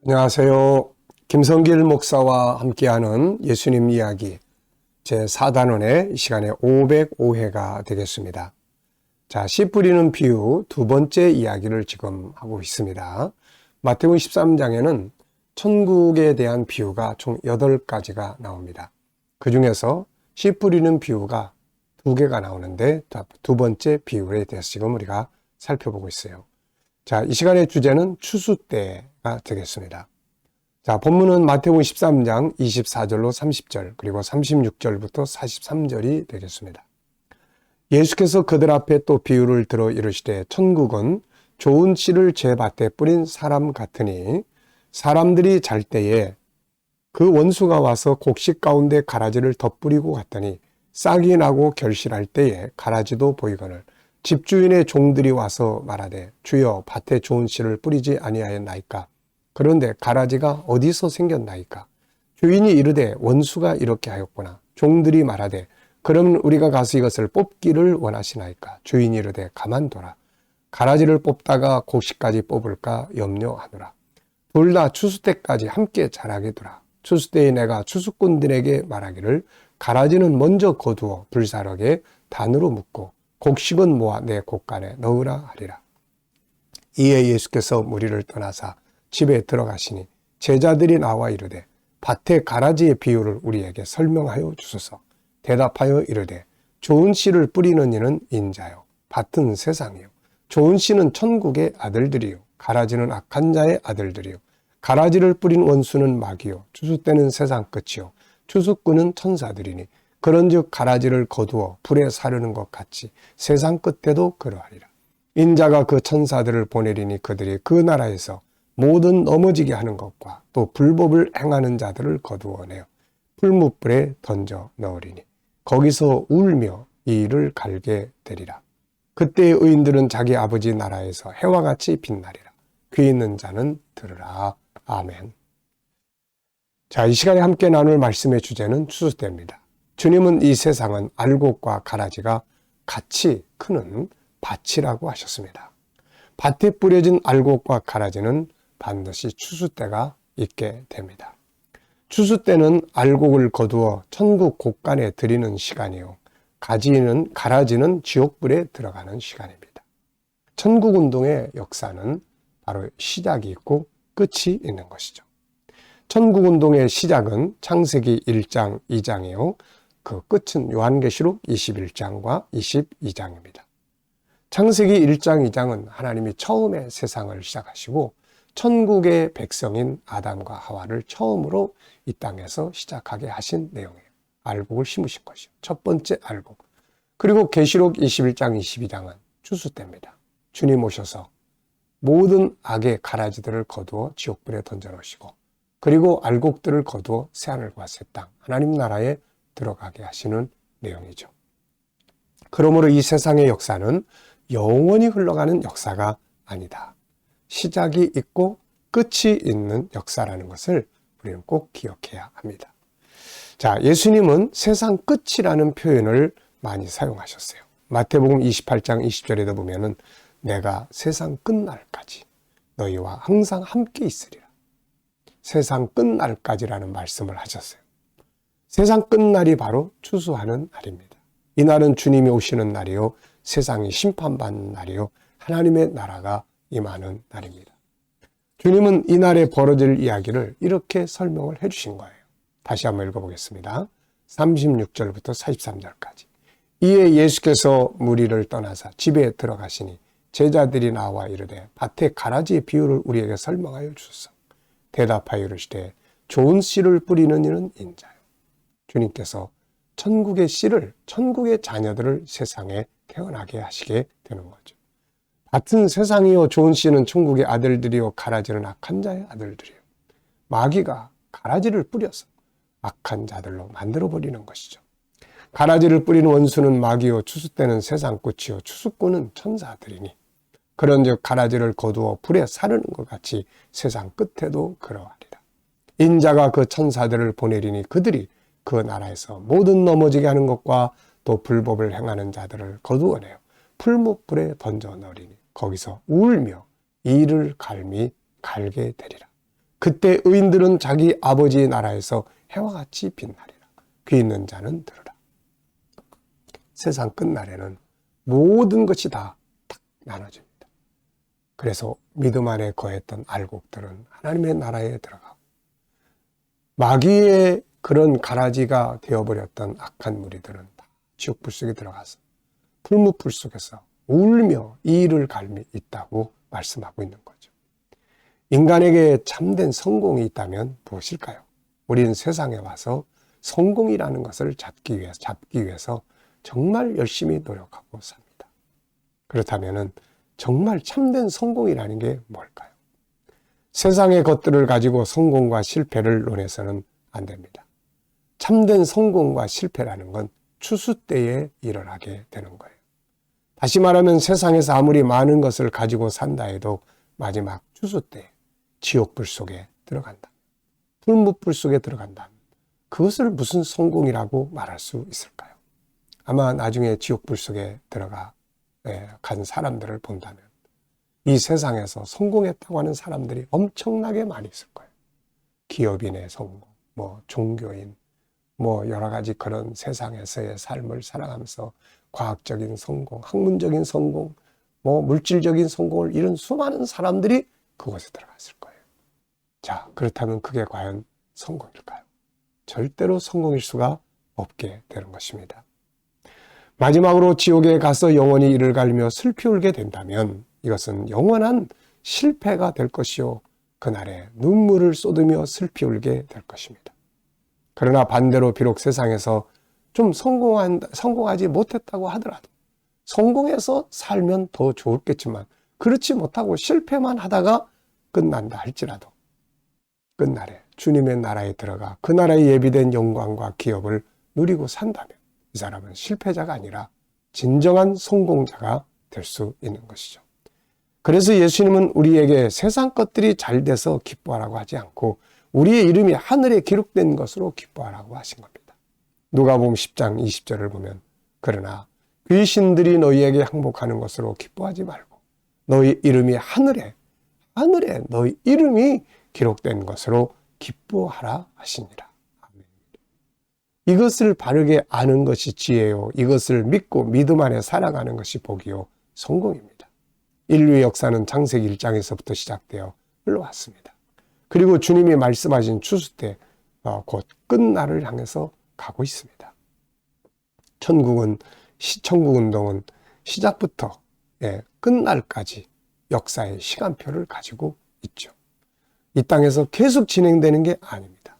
안녕하세요. 김성길 목사와 함께하는 예수님 이야기 제4단원의 시간에 505회가 되겠습니다. 자, 씨 뿌리는 비유 두 번째 이야기를 지금 하고 있습니다. 마태복음 13장에는 천국에 대한 비유가 총 8가지가 나옵니다. 그 중에서 씨 뿌리는 비유가 2개가 나오는데 두 번째 비유에 대해서 지금 우리가 살펴보고 있어요. 자, 이 시간의 주제는 추수 때가 되겠습니다. 자, 본문은 마태복음 13장 24절로 30절 그리고 36절부터 43절이 되겠습니다. 예수께서 그들 앞에 또 비유를 들어 이르시되 천국은 좋은 씨를 제 밭에 뿌린 사람 같으니 사람들이 잘 때에 그 원수가 와서 곡식 가운데 가라지를 덧뿌리고 갔더니 싹이 나고 결실할 때에 가라지도 보이거늘 집주인의 종들이 와서 말하되 주여 밭에 좋은 씨를 뿌리지 아니하였나이까. 그런데 가라지가 어디서 생겼나이까. 주인이 이르되 원수가 이렇게 하였구나. 종들이 말하되 그럼 우리가 가서 이것을 뽑기를 원하시나이까. 주인이 이르되 가만둬라. 가라지를 뽑다가 곡식까지 뽑을까 염려하노라. 둘 다 추수 때까지 함께 자라게 두라. 추수 때에 내가 추수꾼들에게 말하기를 가라지는 먼저 거두어 불사르게 단으로 묶고 곡식은 모아 내 곡간에 넣으라 하리라. 이에 예수께서 무리를 떠나사 집에 들어가시니 제자들이 나와 이르되 밭의 가라지의 비유를 우리에게 설명하여 주소서. 대답하여 이르되 좋은 씨를 뿌리는 이는 인자요 밭은 세상이요 좋은 씨는 천국의 아들들이요 가라지는 악한 자의 아들들이요 가라지를 뿌린 원수는 마귀요 추수 때는 세상 끝이요 추수꾼은 천사들이니 그런즉 가라지를 거두어 불에 사르는 것 같이 세상 끝에도 그러하리라. 인자가 그 천사들을 보내리니 그들이 그 나라에서 모든 넘어지게 하는 것과 또 불법을 행하는 자들을 거두어내어 풀무불에 던져 넣으리니 거기서 울며 이를 갈게 되리라. 그때의 의인들은 자기 아버지 나라에서 해와 같이 빛나리라. 귀 있는 자는 들으라. 아멘. 자, 이 시간에 함께 나눌 말씀의 주제는 추수 때입니다. 주님은 이 세상은 알곡과 가라지가 같이 크는 밭이라고 하셨습니다. 밭에 뿌려진 알곡과 가라지는 반드시 추수 때가 있게 됩니다. 추수 때는 알곡을 거두어 천국 곡간에 들이는 시간이요. 가라지는 지옥불에 들어가는 시간입니다. 천국운동의 역사는 바로 시작이 있고 끝이 있는 것이죠. 천국운동의 시작은 창세기 1장, 2장이요. 그 끝은 요한계시록 21장과 22장입니다. 창세기 1장, 2장은 하나님이 처음에 세상을 시작하시고 천국의 백성인 아담과 하와를 처음으로 이 땅에서 시작하게 하신 내용이에요. 알곡을 심으신 것이요. 첫 번째 알곡. 그리고 계시록 21장, 22장은 추수 때입니다. 주님 오셔서 모든 악의 가라지들을 거두어 지옥불에 던져놓으시고 그리고 알곡들을 거두어 새하늘과 새 땅, 하나님 나라에 들어가게 하시는 내용이죠. 그러므로 이 세상의 역사는 영원히 흘러가는 역사가 아니다. 시작이 있고 끝이 있는 역사라는 것을 우리는 꼭 기억해야 합니다. 자, 예수님은 세상 끝이라는 표현을 많이 사용하셨어요. 마태복음 28장 20절에도 보면은 내가 세상 끝날까지 너희와 항상 함께 있으리라. 세상 끝날까지라는 말씀을 하셨어요. 세상 끝날이 바로 추수하는 날입니다. 이날은 주님이 오시는 날이요. 세상이 심판받는 날이요. 하나님의 나라가 임하는 날입니다. 주님은 이날에 벌어질 이야기를 이렇게 설명을 해주신 거예요. 다시 한번 읽어보겠습니다. 36절부터 43절까지. 이에 예수께서 무리를 떠나사 집에 들어가시니 제자들이 나와 이르되 밭에 가라지의 비유를 우리에게 설명하여 주소서. 대답하여 이르시되 좋은 씨를 뿌리는 이는 인자요. 주님께서 천국의 씨를, 천국의 자녀들을 세상에 태어나게 하시게 되는 거죠. 밭은 세상이요 좋은 씨는 천국의 아들들이요 가라지는 악한 자의 아들들이요. 마귀가 가라지를 뿌려서 악한 자들로 만들어버리는 것이죠. 가라지를 뿌리는 원수는 마귀요 추수 때는 세상 끝이요 추수꾼은 천사들이니 그런즉 가라지를 거두어 불에 사르는 것 같이 세상 끝에도 그러하리라. 인자가 그 천사들을 보내리니 그들이 그 나라에서 모든 넘어지게 하는 것과 또 불법을 행하는 자들을 거두어내어 풀무불에 던져 넣으리니 거기서 울며 이를 갈게 되리라. 그때 의인들은 자기 아버지의 나라에서 해와 같이 빛나리라. 귀 있는 자는 들으라. 세상 끝날에는 모든 것이 다 딱 나눠집니다. 그래서 믿음 안에 거했던 알곡들은 하나님의 나라에 들어가고, 마귀의 그런 가라지가 되어버렸던 악한 무리들은 다 지옥불 속에 들어가서 풀무불 속에서 울며 이를 갈미 있다고 말씀하고 있는 거죠. 인간에게 참된 성공이 있다면 무엇일까요? 우리는 세상에 와서 성공이라는 것을 잡기 위해서 정말 열심히 노력하고 삽니다. 그렇다면 정말 참된 성공이라는 게 뭘까요? 세상의 것들을 가지고 성공과 실패를 논해서는 안 됩니다. 참된 성공과 실패라는 건 추수 때에 일어나게 되는 거예요. 다시 말하면 세상에서 아무리 많은 것을 가지고 산다 해도 마지막 추수 때에 지옥불 속에 들어간다, 풀무불 속에 들어간다, 그것을 무슨 성공이라고 말할 수 있을까요? 아마 나중에 지옥불 속에 들어가 간 사람들을 본다면 이 세상에서 성공했다고 하는 사람들이 엄청나게 많이 있을 거예요. 기업인의 성공, 종교인, 여러 가지 그런 세상에서의 삶을 살아가면서 과학적인 성공, 학문적인 성공, 물질적인 성공을 이룬 수많은 사람들이 그곳에 들어갔을 거예요. 자, 그렇다면 그게 과연 성공일까요? 절대로 성공일 수가 없게 되는 것입니다. 마지막으로 지옥에 가서 영원히 이를 갈며 슬피 울게 된다면 이것은 영원한 실패가 될 것이요, 그날에 눈물을 쏟으며 슬피 울게 될 것입니다. 그러나 반대로 비록 세상에서 좀 성공하지 못했다고 하더라도 성공해서 살면 더 좋겠지만, 그렇지 못하고 실패만 하다가 끝난다 할지라도 끝날에 주님의 나라에 들어가 그 나라에 예비된 영광과 기업을 누리고 산다면 이 사람은 실패자가 아니라 진정한 성공자가 될 수 있는 것이죠. 그래서 예수님은 우리에게 세상 것들이 잘 돼서 기뻐하라고 하지 않고 우리의 이름이 하늘에 기록된 것으로 기뻐하라고 하신 겁니다. 누가복음 10장 20절을 보면, 그러나 귀신들이 너희에게 항복하는 것으로 기뻐하지 말고 너희 이름이 하늘에 너희 이름이 기록된 것으로 기뻐하라 하시니라. 아멘. 이것을 바르게 아는 것이 지혜요, 이것을 믿고 믿음 안에 살아가는 것이 복이요 성공입니다. 인류의 역사는 창세기 1장에서부터 시작되어 흘러왔습니다. 그리고 주님이 말씀하신 추수 때 곧 끝날을 향해서 가고 있습니다. 천국운동은 시작부터 끝날까지 역사의 시간표를 가지고 있죠. 이 땅에서 계속 진행되는 게 아닙니다.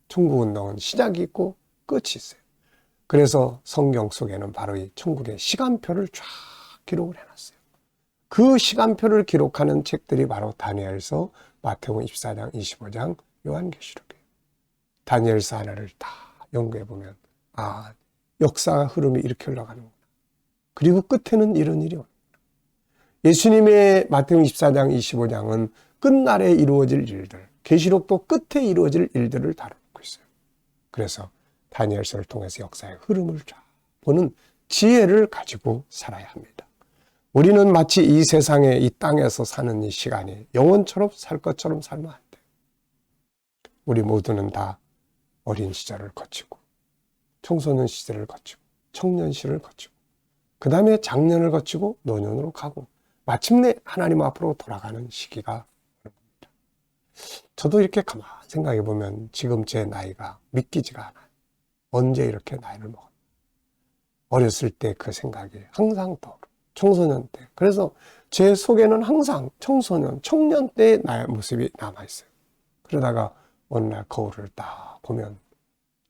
천국운동은 시작이 있고 끝이 있어요. 그래서 성경 속에는 바로 이 천국의 시간표를 쫙 기록을 해놨어요. 그 시간표를 기록하는 책들이 바로 다니엘서, 마태복음 24장, 25장, 요한계시록이에요. 다니엘서 하나를 다 연구해보면 역사 흐름이 이렇게 흘러가는구나. 그리고 끝에는 이런 일이 오는구나. 예수님의 마태복음 24장, 25장은 끝날에 이루어질 일들, 계시록도 끝에 이루어질 일들을 다루고 있어요. 그래서 다니엘서를 통해서 역사의 흐름을 쫙 보는 지혜를 가지고 살아야 합니다. 우리는 마치 이 세상에, 이 땅에서 사는 이 시간이 영원처럼 살 것처럼 살면 안 돼요. 우리 모두는 다 어린 시절을 거치고, 청소년 시절을 거치고, 청년 시절을 거치고, 그 다음에 장년을 거치고 노년으로 가고 마침내 하나님 앞으로 돌아가는 시기가 오는 겁니다. 저도 이렇게 가만히 생각해 보면 지금 제 나이가 믿기지가 않아요. 언제 이렇게 나이를 먹었나. 어렸을 때 그 생각이 항상 떠오르고, 청소년 때. 그래서 제 속에는 항상 청년 때의 나의 모습이 남아있어요. 그러다가 어느 날 거울을 딱 보면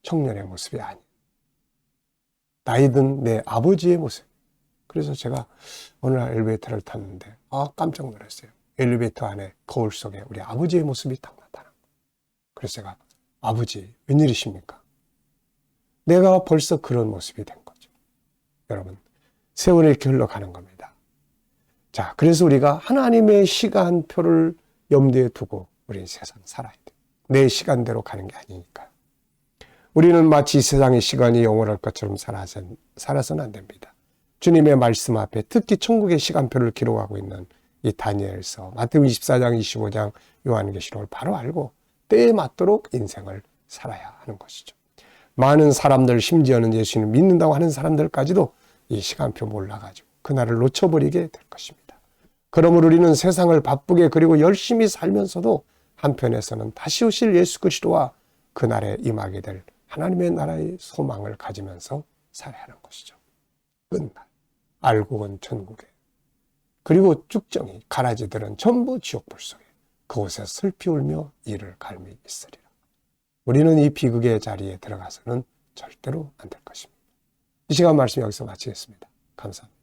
청년의 모습이 아니에요. 나이든 내 아버지의 모습. 그래서 제가 어느 날 엘리베이터를 탔는데 깜짝 놀랐어요. 엘리베이터 안에 거울 속에 우리 아버지의 모습이 딱 나타난 거예요. 그래서 제가, 아버지 웬일이십니까? 내가 벌써 그런 모습이 된 거죠. 여러분, 세월이 이렇게 흘러가는 겁니다. 자, 그래서 우리가 하나님의 시간표를 염두에 두고 우리 세상 살아야 돼요. 내 시간대로 가는 게 아니니까요. 우리는 마치 세상의 시간이 영원할 것처럼 살아서는 안 됩니다. 주님의 말씀 앞에, 특히 천국의 시간표를 기록하고 있는 이 다니엘서, 마태복음 24장, 25장, 요한계시록을 바로 알고 때에 맞도록 인생을 살아야 하는 것이죠. 많은 사람들, 심지어는 예수님을 믿는다고 하는 사람들까지도 이 시간표 몰라가지고 그날을 놓쳐버리게 될 것입니다. 그러므로 우리는 세상을 바쁘게 그리고 열심히 살면서도 한편에서는 다시 오실 예수 그리스도와 그날에 임하게 될 하나님의 나라의 소망을 가지면서 살아야 하는 것이죠. 끝날, 알곡은 천국에, 그리고 쭉정이 가라지들은 전부 지옥불 속에, 그곳에 슬피 울며 이를 갈미 있으리라. 우리는 이 비극의 자리에 들어가서는 절대로 안 될 것입니다. 이 시간 말씀 여기서 마치겠습니다. 감사합니다.